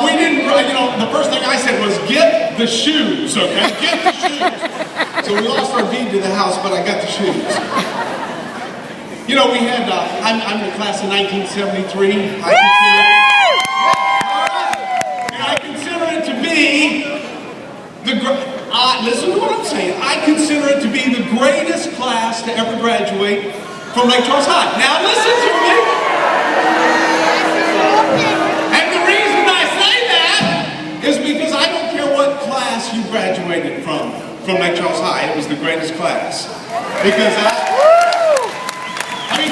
We didn't, the first thing I said was, get the shoes, okay? Get the shoes. So we lost our deed to the house, but I got the shoes. We had, I'm in the class of 1973. I consider it to be listen to what I'm saying. I consider it to be the greatest class to ever graduate from Lake Charles High. Now listen to me. And the reason I say that is because I don't care what class you graduated from Lake Charles High. It was the greatest class. Because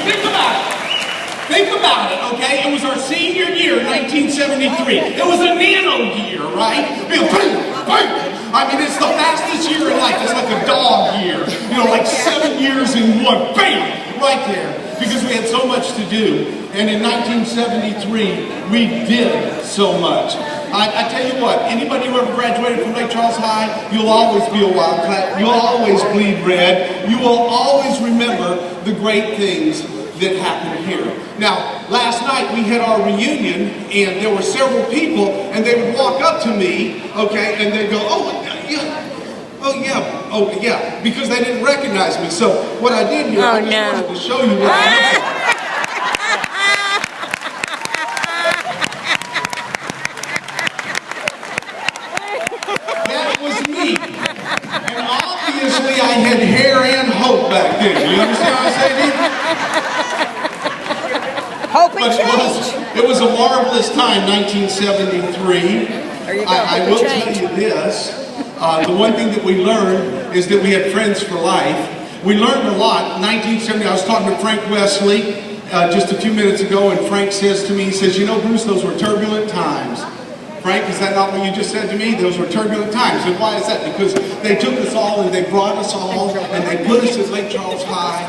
think about it. Think about it, okay? It was our senior year, 1973. It was a nano year, right? I mean, it's the fastest year in life. It's like a dog year. Like 7 years in one. Bam! Right there. Because we had so much to do. And in 1973, we did so much. I tell you what, anybody who ever graduated from Lake Charles High, you'll always be a wildcat. You'll always bleed red. You will always remember the great things that happened here. Now, last night we had our reunion, and there were several people, and they would walk up to me, okay, and they'd go, oh yeah, because they didn't recognize me. So what I did here, I just wanted to show you what I did. That was me. And obviously I had hair and hope back then. You understand what I'm saying? But it was a marvelous time, 1973. I will tell you this. The one thing that we learned is that we had friends for life. We learned a lot. In 1970, I was talking to Frank Wesley just a few minutes ago, and Frank says to me, he says, Bruce, those were turbulent times. Frank, is that not what you just said to me? Those were turbulent times. And why is that? Because they took us all and they brought us all and they put us at Lake Charles High.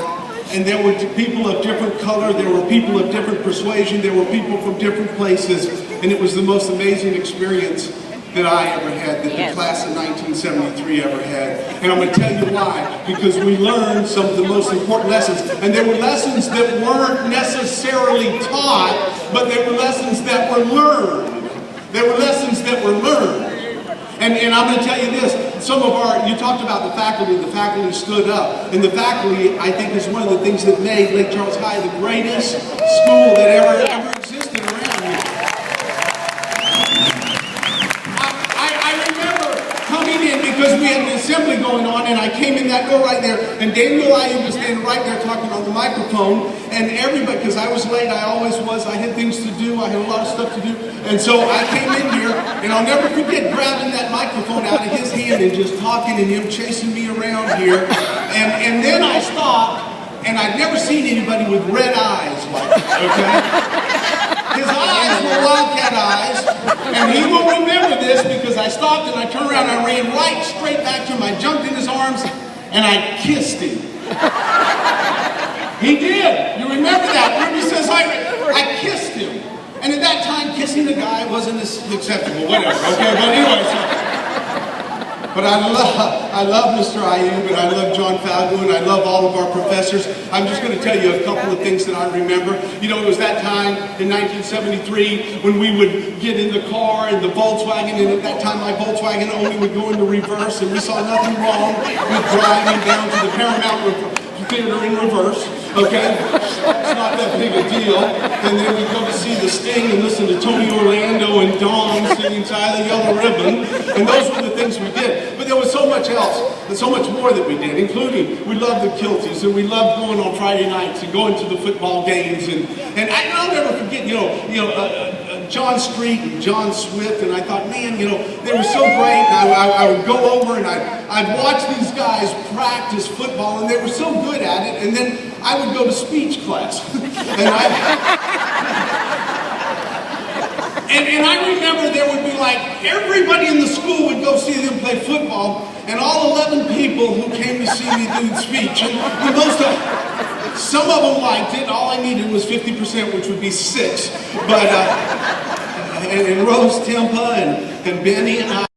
And there were people of different color, there were people of different persuasion, there were people from different places, and it was the most amazing experience that I ever had, that the class of 1973 ever had. And I'm going to tell you why. Because we learned some of the most important lessons. And they were lessons that weren't necessarily taught, but they were lessons that were learned. They were lessons that were learned. And I'm going to tell you this, you talked about the faculty stood up. And the faculty, I think, is one of the things that made Lake Charles High the greatest school that ever existed around here. I remember coming in because we had an assembly going on, and I came in that door right there, and Daniel Ayub was standing right there talking on the microphone, and everybody, because I was late, I always was, I had things to do, I had a lot of stuff to do, and so I came in here, and I'll never forget grabbing that microphone out of his hand and just talking and him chasing me around here, and then I stopped, and I'd never seen anybody with red eyes like this, okay? His eyes were wildcat eyes, and he will remember this because I stopped and I turned around and I ran right straight back to him. I jumped in his arms and I kissed him. He did. You remember that? Ruby says, I kissed him. And at that time, kissing a guy wasn't acceptable, whatever, okay? But anyway, but I love Mr. Ayub, and I love John Falgo, and I love all of our professors. I'm just going to tell you a couple of things that I remember. It was that time in 1973 when we would get in the car in the Volkswagen, and at that time my Volkswagen only would go into reverse, and we saw nothing wrong with driving down to the Paramount Theater in reverse. Okay? It's not that big a deal. And then we'd go to see the Sting and listen to Tony Orlando and Dawn singing Tie the Yellow Ribbon. And those were the things we did. But there was so much else, and so much more that we did, including we loved the Kilties, and we loved going on Friday nights and going to the football games. And I'll never forget, John Street and John Swift, and I thought, man, they were so great. And I would go over and I'd watch these guys practice football, and they were so good at it. And then I would go to speech class, and I remember there would be like everybody in the school would go see them play football, and all 11 people who came to see me do speech, and some of them liked it. All I needed was 50%, which would be 6. But and Rose Tempa and Benny and I.